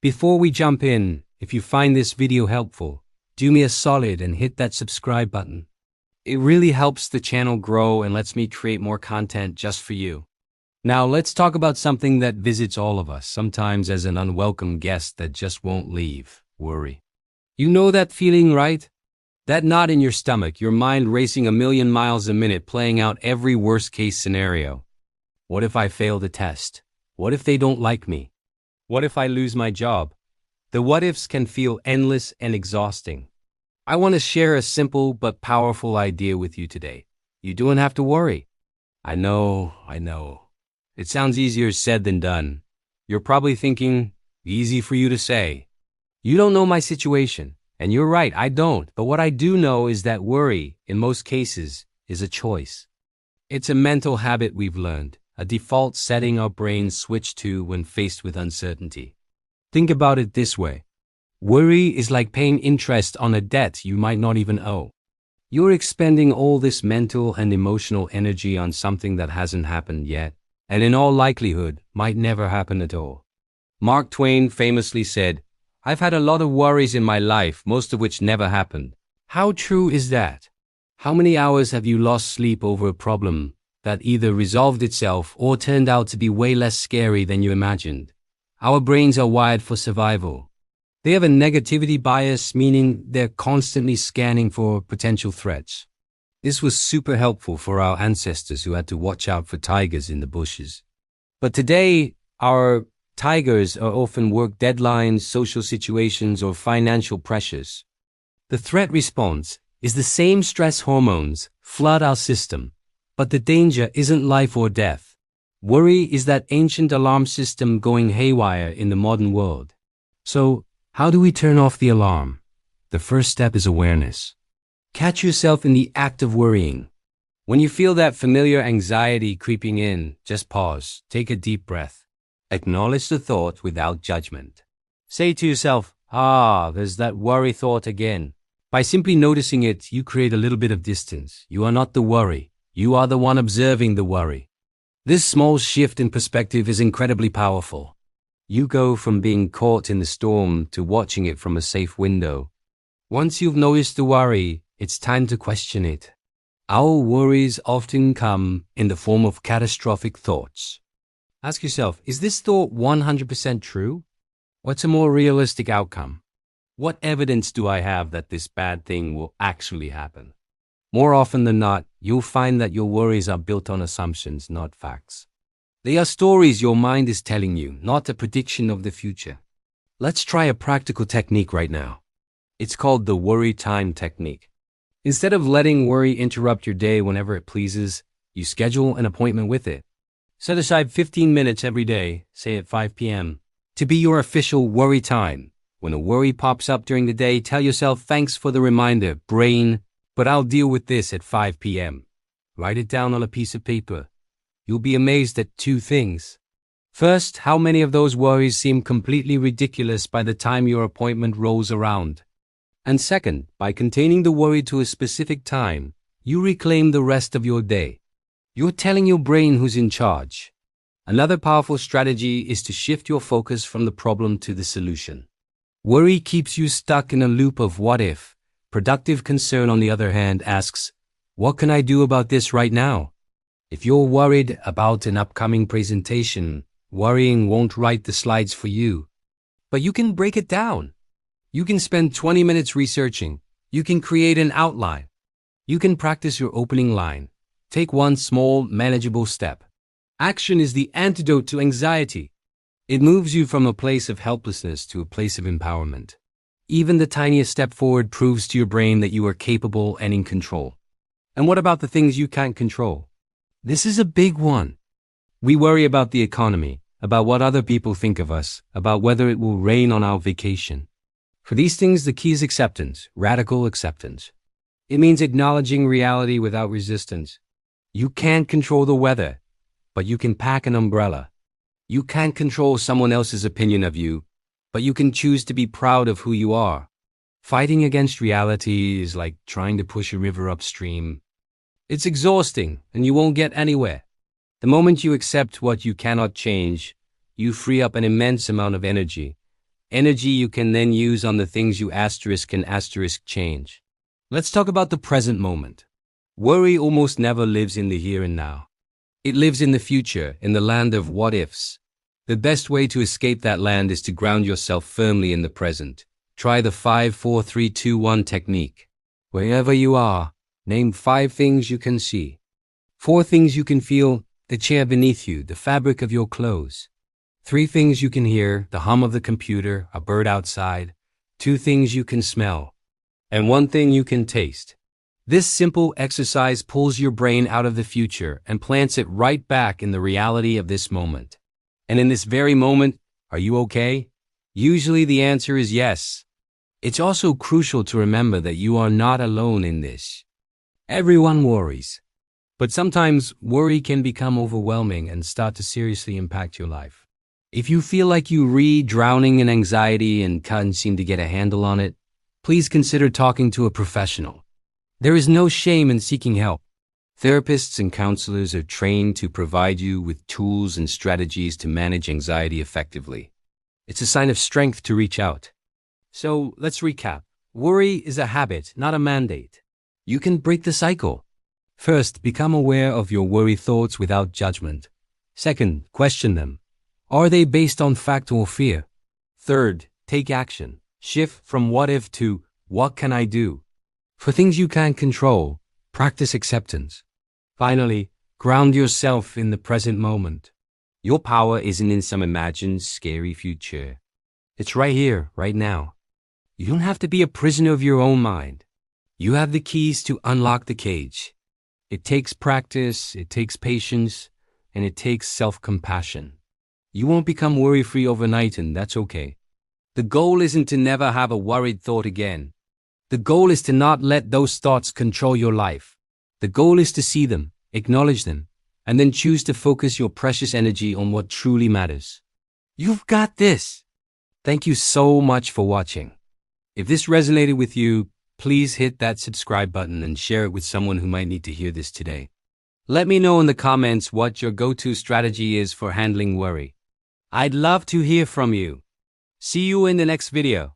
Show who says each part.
Speaker 1: Before we jump in, if you find this video helpful, do me a solid and hit that subscribe button. It really helps the channel grow and lets me create more content just for you. Now let's talk about something that visits all of us, sometimes as an unwelcome guest that just won't leave: worry. You know that feeling, right? That knot in your stomach, your mind racing a million miles a minute, playing out every worst-case scenario. What if I fail the test? What if they don't like me? What if I lose my job? The what-ifs can feel endless and exhausting. I want to share a simple but powerful idea with you today. You don't have to worry. I know. It sounds easier said than done. You're probably thinking, easy for you to say. You don't know my situation. And you're right, I don't. But what I do know is that worry, in most cases, is a choice. It's a mental habit we've learned, a default setting our brains switch to when faced with uncertainty. Think about it this way. Worry is like paying interest on a debt you might not even owe. You're expending all this mental and emotional energy on something that hasn't happened yet, and in all likelihood, might never happen at all. Mark Twain famously said, "I've had a lot of worries in my life, most of which never happened." How true is that? How many hours have you lost sleep over a problem that either resolved itself or turned out to be way less scary than you imagined? Our brains are wired for survival. They have a negativity bias, meaning they're constantly scanning for potential threats. This was super helpful for our ancestors who had to watch out for tigers in the bushes. But today, our tigers are often work deadlines, social situations, or financial pressures. The threat response is the same. Stress hormones flood our system, but the danger isn't life or death. Worry is that ancient alarm system going haywire in the modern world. So, how do we turn off the alarm? The first step is awareness. Catch yourself in the act of worrying. When you feel that familiar anxiety creeping in, just pause, take a deep breath. Acknowledge the thought without judgment. Say to yourself, there's that worry thought again. By simply noticing it, you create a little bit of distance. You are not the worry. You are the one observing the worry. This small shift in perspective is incredibly powerful. You go from being caught in the storm to watching it from a safe window. Once you've noticed the worry, it's time to question it. Our worries often come in the form of catastrophic thoughts. Ask yourself, is this thought 100% true? What's a more realistic outcome? What evidence do I have that this bad thing will actually happen? More often than not, you'll find that your worries are built on assumptions, not facts. They are stories your mind is telling you, not a prediction of the future. Let's try a practical technique right now. It's called the worry time technique. Instead of letting worry interrupt your day whenever it pleases, you schedule an appointment with it. Set aside 15 minutes every day, say at 5 p.m., to be your official worry time. When a worry pops up during the day, tell yourself, "Thanks for the reminder, brain, but I'll deal with this at 5 p.m. Write it down on a piece of paper. You'll be amazed at two things. First, how many of those worries seem completely ridiculous by the time your appointment rolls around. And second, by containing the worry to a specific time, you reclaim the rest of your day. You're telling your brain who's in charge. Another powerful strategy is to shift your focus from the problem to the solution. Worry keeps you stuck in a loop of what if. Productive concern, on the other hand, asks, what can I do about this right now? If you're worried about an upcoming presentation, worrying won't write the slides for you. But you can break it down. You can spend 20 minutes researching. You can create an outline. You can practice your opening line. Take one small, manageable step. Action is the antidote to anxiety. It moves you from a place of helplessness to a place of empowerment. Even the tiniest step forward proves to your brain that you are capable and in control. And what about the things you can't control? This is a big one. We worry about the economy, about what other people think of us, about whether it will rain on our vacation. For these things, the key is acceptance, radical acceptance. It means acknowledging reality without resistance. You can't control the weather, but you can pack an umbrella. You can't control someone else's opinion of you, but you can choose to be proud of who you are. Fighting against reality is like trying to push a river upstream. It's exhausting, and you won't get anywhere. The moment you accept what you cannot change, you free up an immense amount of energy. Energy you can then use on the things you asterisk and asterisk change. Let's talk about the present moment. Worry almost never lives in the here and now. It lives in the future, in the land of what ifs. The best way to escape that land is to ground yourself firmly in the present. Try the 5, 4, 3, 2, 1 technique. Wherever you are, name 5 things you can see. 4 things you can feel: the chair beneath you, the fabric of your clothes. 3 things you can hear: the hum of the computer, a bird outside. 2 things you can smell. And 1 thing you can taste. This simple exercise pulls your brain out of the future and plants it right back in the reality of this moment. And in this very moment, are you okay? Usually the answer is yes. It's also crucial to remember that you are not alone in this. Everyone worries. But sometimes worry can become overwhelming and start to seriously impact your life. If you feel like you're drowning in anxiety and can't seem to get a handle on it, please consider talking to a professional. There is no shame in seeking help. Therapists and counselors are trained to provide you with tools and strategies to manage anxiety effectively. It's a sign of strength to reach out. So let's recap. Worry is a habit, not a mandate. You can break the cycle. First, become aware of your worry thoughts without judgment. Second, question them. Are they based on fact or fear? Third, take action. Shift from what if to what can I do? For things you can't control, practice acceptance. Finally, ground yourself in the present moment. Your power isn't in some imagined, scary future. It's right here, right now. You don't have to be a prisoner of your own mind. You have the keys to unlock the cage. It takes practice, it takes patience, and it takes self-compassion. You won't become worry-free overnight, and that's okay. The goal isn't to never have a worried thought again. The goal is to not let those thoughts control your life. The goal is to see them, acknowledge them, and then choose to focus your precious energy on what truly matters. You've got this. Thank you so much for watching. If this resonated with you, please hit that subscribe button and share it with someone who might need to hear this today. Let me know in the comments what your go-to strategy is for handling worry. I'd love to hear from you. See you in the next video.